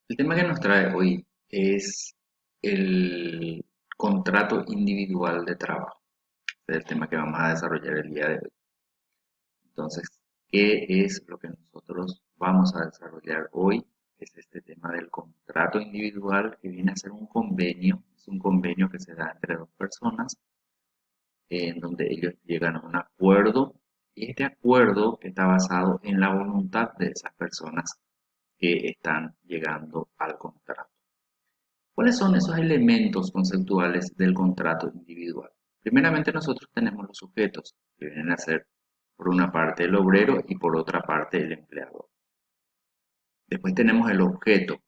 El tema que nos trae hoy es el contrato individual de trabajo. Es el tema que vamos a desarrollar el día de hoy. Entonces, ¿qué es lo que nosotros vamos a desarrollar hoy? Es este tema del contrato individual que viene a ser un convenio. Es un convenio que se da entre dos personas en donde ellos llegan a un acuerdo y este acuerdo está basado en la voluntad de esas personas que están llegando al contrato. ¿Cuáles son esos elementos conceptuales del contrato individual? Primeramente nosotros tenemos los sujetos, que vienen a ser por una parte el obrero y por otra parte el empleador. Después tenemos el objeto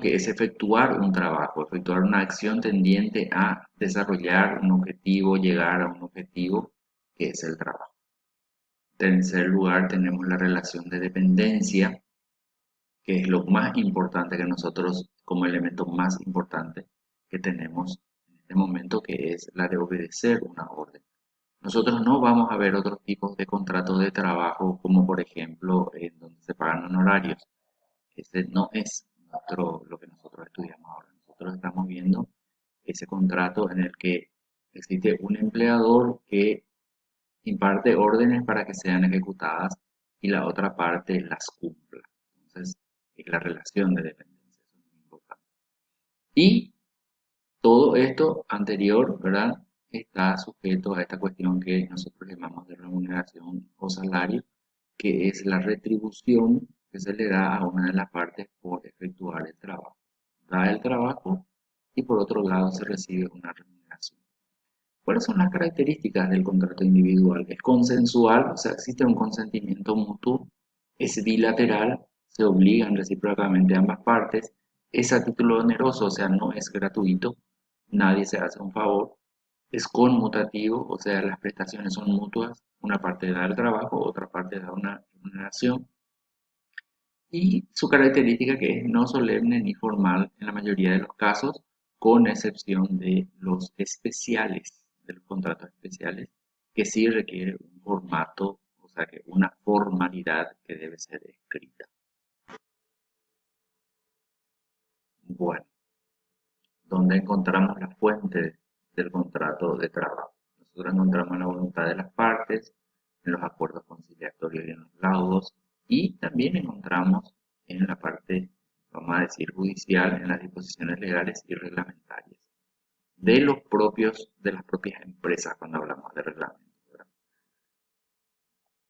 que es efectuar un trabajo, efectuar una acción tendiente a desarrollar un objetivo, llegar a un objetivo que es el trabajo. En tercer lugar tenemos la relación de dependencia, que es lo más importante que nosotros, como elemento más importante que tenemos en este momento, que es la de obedecer una orden. Nosotros no vamos a ver otros tipos de contratos de trabajo, como por ejemplo en donde se pagan honorarios. Ese no es lo que nosotros estudiamos ahora. Nosotros estamos viendo ese contrato en el que existe un empleador que imparte órdenes para que sean ejecutadas y la otra parte las cumpla. Entonces, es la relación de dependencia, eso es muy importante. Y todo esto anterior, ¿verdad? Está sujeto a esta cuestión que nosotros llamamos de remuneración o salario, que es la retribución que se le da a una de las partes por efectuar el trabajo. Da el trabajo y por otro lado se recibe una remuneración. ¿Cuáles son las características del contrato individual? Es consensual, o sea, existe un consentimiento mutuo, es bilateral, se obligan recíprocamente ambas partes, es a título oneroso, o sea, no es gratuito, nadie se hace un favor, es conmutativo, o sea, las prestaciones son mutuas, una parte da el trabajo, otra parte da una remuneración, y su característica que es no solemne ni formal en la mayoría de los casos, con excepción de los especiales, de los contratos especiales, que sí requiere un formato, o sea que una formalidad que debe ser escrita. Bueno, ¿dónde encontramos la fuente del contrato de trabajo? Nosotros encontramos en la voluntad de las partes, en los acuerdos conciliatorios y en los laudos, y también encontramos en la parte, vamos a decir, judicial, en las disposiciones legales y reglamentarias de las propias empresas cuando hablamos de reglamentos, ¿verdad?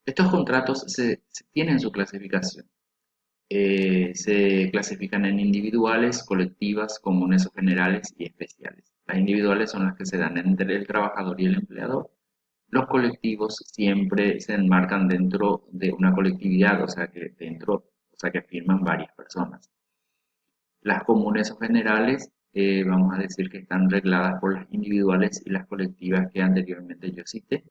Estos contratos tienen su clasificación. Se clasifican en individuales, colectivas, comunes o generales y especiales. Las individuales son las que se dan entre el trabajador y el empleador. Los colectivos siempre se enmarcan dentro de una colectividad, o sea que firman varias personas. Las comunes o generales, vamos a decir que están regladas por las individuales y las colectivas que anteriormente yo cité.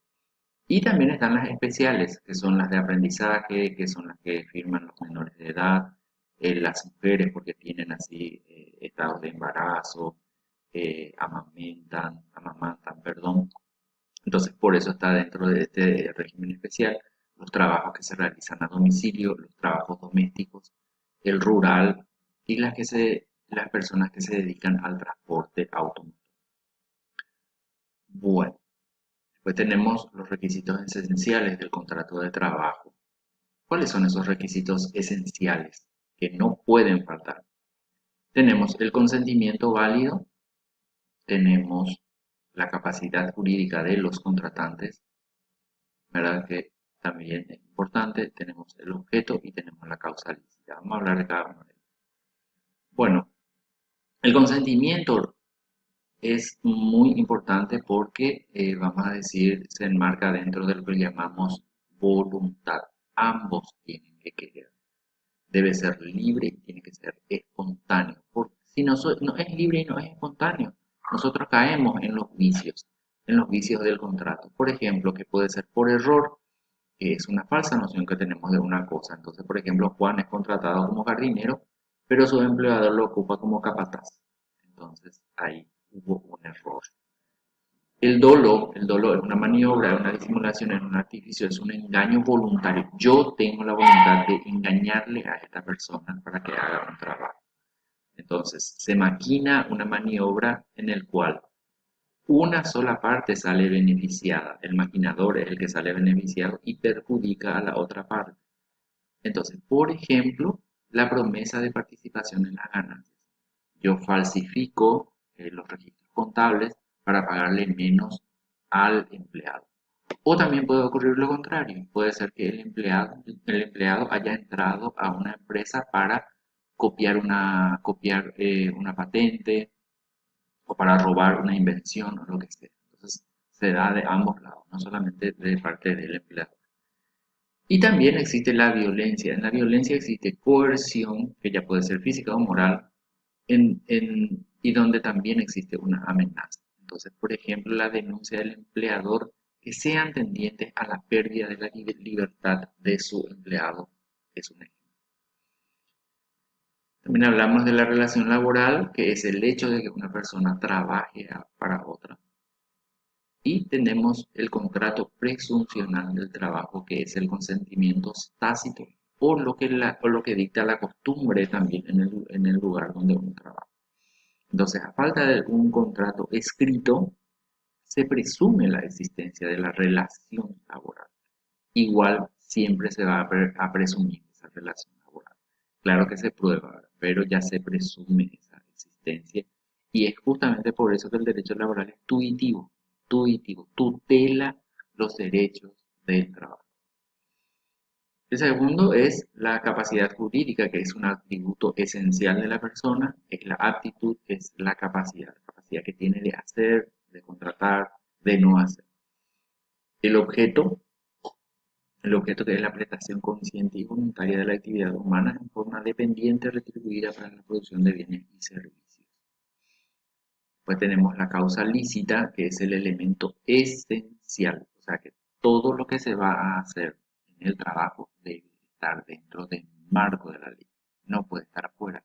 Y también están las especiales, que son las de aprendizaje, que son las que firman los menores de edad, las mujeres porque tienen así estados de embarazo, amamantan, perdón. Entonces, por eso está dentro de este régimen especial los trabajos que se realizan a domicilio, los trabajos domésticos, el rural y las personas que se dedican al transporte automóvil. Bueno, después tenemos los requisitos esenciales del contrato de trabajo. ¿Cuáles son esos requisitos esenciales que no pueden faltar? Tenemos el consentimiento válido, tenemos la capacidad jurídica de los contratantes, ¿verdad? Que también es importante, tenemos el objeto y tenemos la causalicidad. Vamos a hablar de cada uno de ellos. Bueno, el consentimiento es muy importante porque, vamos a decir, se enmarca dentro de lo que llamamos voluntad. Ambos tienen que querer. Debe ser libre y tiene que ser espontáneo. Porque si no es libre y no es espontáneo, nosotros caemos en los vicios del contrato. Por ejemplo, que puede ser por error, que es una falsa noción que tenemos de una cosa. Entonces, por ejemplo, Juan es contratado como jardinero, pero su empleador lo ocupa como capataz. Entonces, ahí hubo un error. El dolo es una maniobra, es una disimulación, es un artificio, es un engaño voluntario. Yo tengo la voluntad de engañarle a esta persona para que haga un trabajo. Entonces, se maquina una maniobra en el cual una sola parte sale beneficiada. El maquinador es el que sale beneficiado y perjudica a la otra parte. Entonces, por ejemplo, la promesa de participación en las ganancias. Yo falsifico los registros contables para pagarle menos al empleado. O también puede ocurrir lo contrario. Puede ser que el empleado haya entrado a una empresa para copiar una patente o para robar una invención o lo que sea. Entonces, se da de ambos lados, no solamente de parte del empleado. Y también existe la violencia. En la violencia existe coerción, que ya puede ser física o moral, y donde también existe una amenaza. Entonces, por ejemplo, la denuncia del empleador que sean tendientes a la pérdida de la libertad de su empleado es un ejemplo. También hablamos de la relación laboral, que es el hecho de que una persona trabaje para otra. Y tenemos el contrato presuncional del trabajo, que es el consentimiento tácito o lo que dicta la costumbre también en el lugar donde uno trabaja. Entonces, a falta de un contrato escrito, se presume la existencia de la relación laboral. Igual siempre se va a presumir esa relación laboral. Claro que se prueba, pero ya se presume esa existencia. Y es justamente por eso que el derecho laboral es tuitivo, tutela los derechos del trabajo. El segundo es la capacidad jurídica, que es un atributo esencial de la persona. Es la aptitud, es la capacidad que tiene de hacer, de contratar, de no hacer. El objeto, el objeto que es la prestación consciente y voluntaria de la actividad humana en forma dependiente retribuida para la producción de bienes y servicios. Pues tenemos la causa lícita, que es el elemento esencial, o sea que todo lo que se va a hacer en el trabajo debe estar dentro del marco de la ley, no puede estar fuera.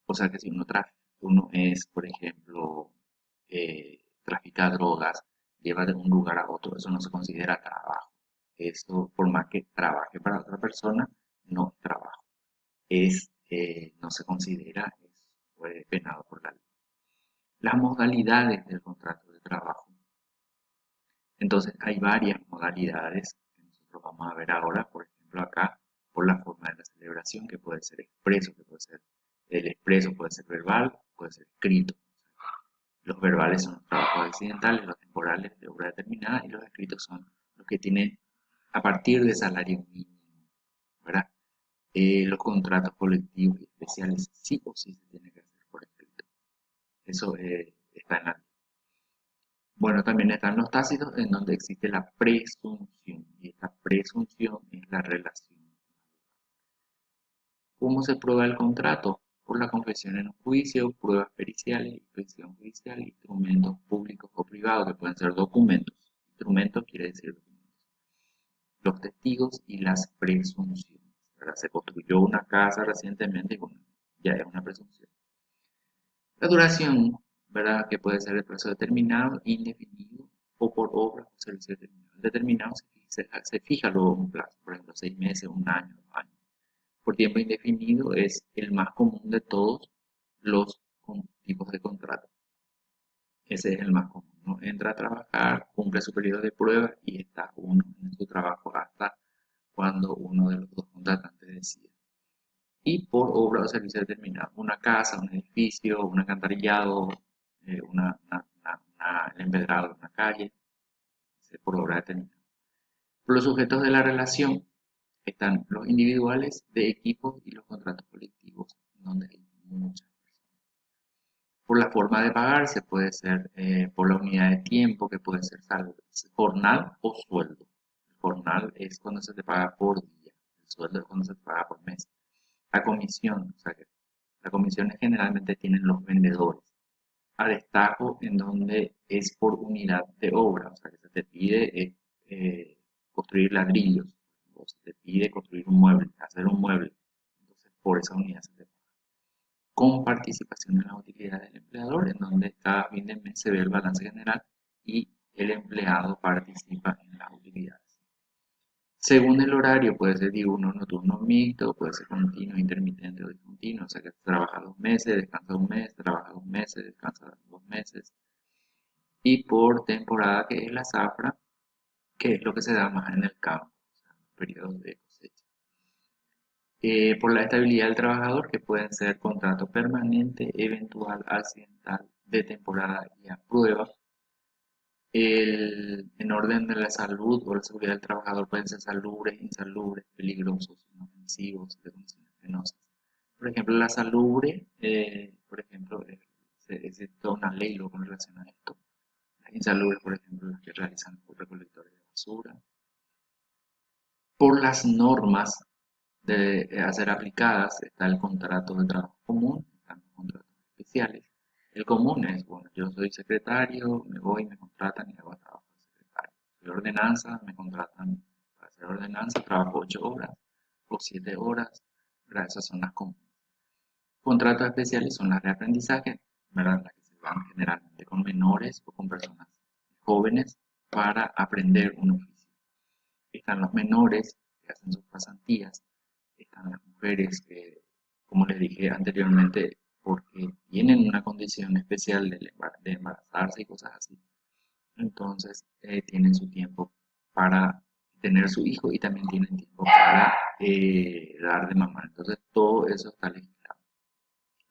O sea que si uno es, por ejemplo, trafica drogas, lleva de un lugar a otro, eso no se considera trabajo. Esto, por más que trabaje para otra persona, no es trabajo. No se considera, fue penado por la ley. Las modalidades del contrato de trabajo. Entonces, hay varias modalidades que nosotros vamos a ver ahora, por ejemplo, acá, por la forma de la celebración, que puede ser expreso, el expreso puede ser verbal, puede ser escrito. Los verbales son los trabajos accidentales, los temporales de obra determinada, y los escritos son los que tienen a partir de salario mínimo, ¿verdad? Los contratos colectivos y especiales sí o sí se tienen que hacer por escrito. Eso está en la. Bueno, también están los tácitos, en donde existe la presunción, y esta presunción es la relación. ¿Cómo se prueba el contrato? Por la confesión en un juicio, pruebas periciales, inspección judicial, instrumentos públicos o privados, que pueden ser documentos. Instrumentos quiere decir documentos. Los testigos y las presunciones, ¿verdad? Se construyó una casa recientemente y bueno, ya es una presunción. La duración, ¿verdad? Que puede ser de plazo determinado, indefinido o por obra o servicio determinado. El determinado se fija luego un plazo, por ejemplo, 6 meses, un año, 2 años. Por tiempo indefinido es el más común de todos los tipos de contrato. Ese es el más común, ¿no? Entra a trabajar, cumple su periodo de prueba y está uno en su trabajo hasta cuando uno de los dos contratantes decide. Y por obra o servicio determinado, una casa, un edificio, un alcantarillado, el empedrado de una calle, por obra determinada. Por los sujetos de la relación están los individuales de equipos y los contratos colectivos, donde hay muchas personas. Por la forma de pagarse puede ser por la unidad de tiempo, que puede ser jornal o sueldo. El jornal es cuando se te paga por día, el sueldo es cuando se te paga por mes. La comisión, o sea que las comisiones generalmente tienen los vendedores. A destajo en donde es por unidad de obra, o sea que se te pide construir ladrillos, o se te pide construir un mueble, hacer un mueble. Entonces, por esa unidad se te paga. Con participación en las utilidades del empleador, en donde cada fin de mes se ve el balance general y el empleado participa en las utilidades. Según el horario, puede ser diurno, nocturno, mixto, puede ser continuo, intermitente o discontinuo. O sea que trabaja 2 meses, descansa un mes, trabaja 2 meses, descansa 2 meses. Y por temporada, que es la zafra, que es lo que se da más en el campo, o sea, periodos de cosecha. Por la estabilidad del trabajador, que pueden ser contrato permanente, eventual, accidental, de temporada y a prueba. En orden de la salud o la seguridad del trabajador pueden ser salubres, insalubres, peligrosos, inofensivos, de condiciones penosas. Por ejemplo, la salubre, por ejemplo, existe toda una ley luego con relación a esto. Las insalubres, por ejemplo, las que realizan los recolectores de basura. Por las normas a ser aplicadas está el contrato de trabajo común, están los contratos especiales. El común es, bueno, yo soy secretario, me voy, me contratan y hago trabajo de secretario. Soy ordenanza, me contratan para hacer ordenanza, trabajo 8 horas o 7 horas, ¿verdad? Esas son las comunes. Contratos especiales son las de aprendizaje, ¿verdad? Las que se van generalmente con menores o con personas jóvenes para aprender un oficio. Están los menores que hacen sus pasantías, están las mujeres que, como les dije anteriormente, porque tienen una condición especial de embarazarse y cosas así. Entonces tienen su tiempo para tener su hijo y también tienen tiempo para dar de mamar. Entonces todo eso está legislado.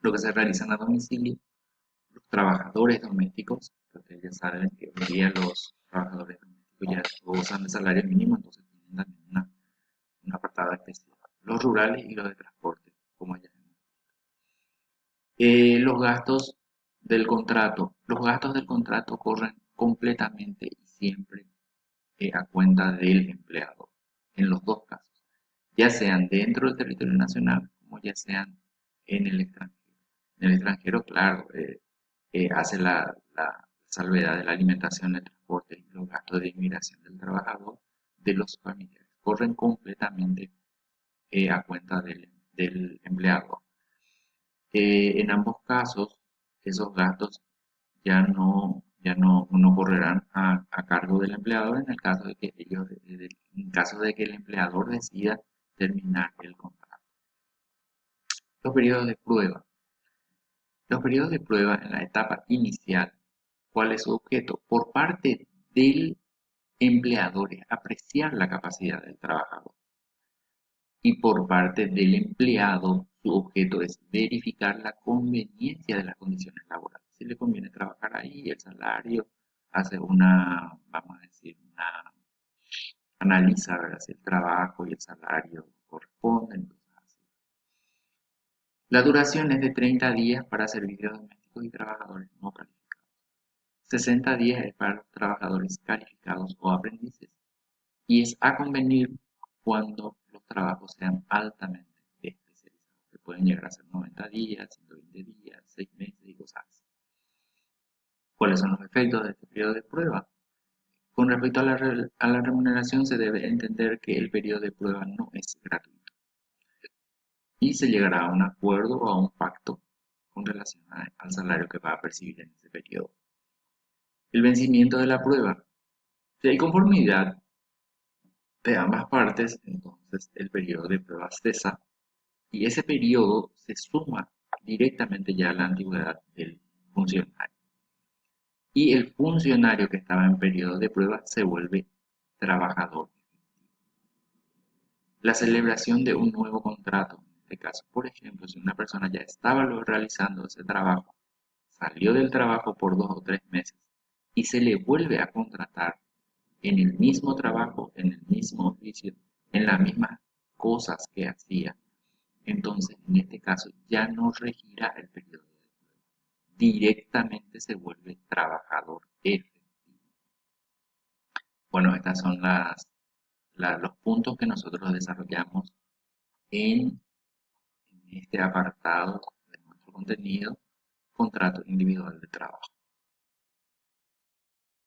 Lo que se realiza a domicilio, los trabajadores domésticos, porque ya saben que hoy día los trabajadores domésticos ya gozan de salario mínimo, entonces tienen también un apartado especial. Los rurales y los de transporte, como ya hemos. Los gastos del contrato corren completamente y siempre a cuenta del empleado, en los dos casos, ya sean dentro del territorio nacional como ya sean en el extranjero. En el extranjero, claro, hace la salvedad de la alimentación, el transporte y los gastos de inmigración del trabajador, de los familiares. Corren completamente a cuenta del empleado. En ambos casos, esos gastos ya no correrán a cargo del empleador en el caso de que en caso de que el empleador decida terminar el contrato. Los periodos de prueba. Los periodos de prueba en la etapa inicial, ¿cuál es su objeto? Por parte del empleador es apreciar la capacidad del trabajador. Y por parte del empleado, su objeto es verificar la conveniencia de las condiciones laborales. Si le conviene trabajar ahí, el salario, hace vamos a decir, analiza, ¿verdad? Si el trabajo y el salario corresponden, cosas así. La duración es de 30 días para servicios domésticos y trabajadores no calificados. 60 días es para los trabajadores calificados o aprendices. Y es a convenir cuando los trabajos sean altamente especializados, que pueden llegar a ser 90 días, 120 días, 6 meses y cosas así. ¿Cuáles son los efectos de este periodo de prueba? Con respecto a la remuneración, se debe entender que el periodo de prueba no es gratuito y se llegará a un acuerdo o a un pacto con relación al salario que va a percibir en ese periodo. El vencimiento de la prueba. Si hay conformidad de ambas partes, entonces el periodo de prueba cesa y ese periodo se suma directamente ya a la antigüedad del funcionario. Y el funcionario que estaba en periodo de prueba se vuelve trabajador. La celebración de un nuevo contrato, en este caso, por ejemplo, si una persona ya estaba realizando ese trabajo, salió del trabajo por 2 o 3 meses y se le vuelve a contratar en el mismo trabajo, en el mismo oficio, en las mismas cosas que hacía, entonces en este caso ya no regirá el periodo de prueba, directamente se vuelve trabajador efectivo. Bueno, estos son los puntos que nosotros desarrollamos en, en este apartado de nuestro contenido, contrato individual de trabajo.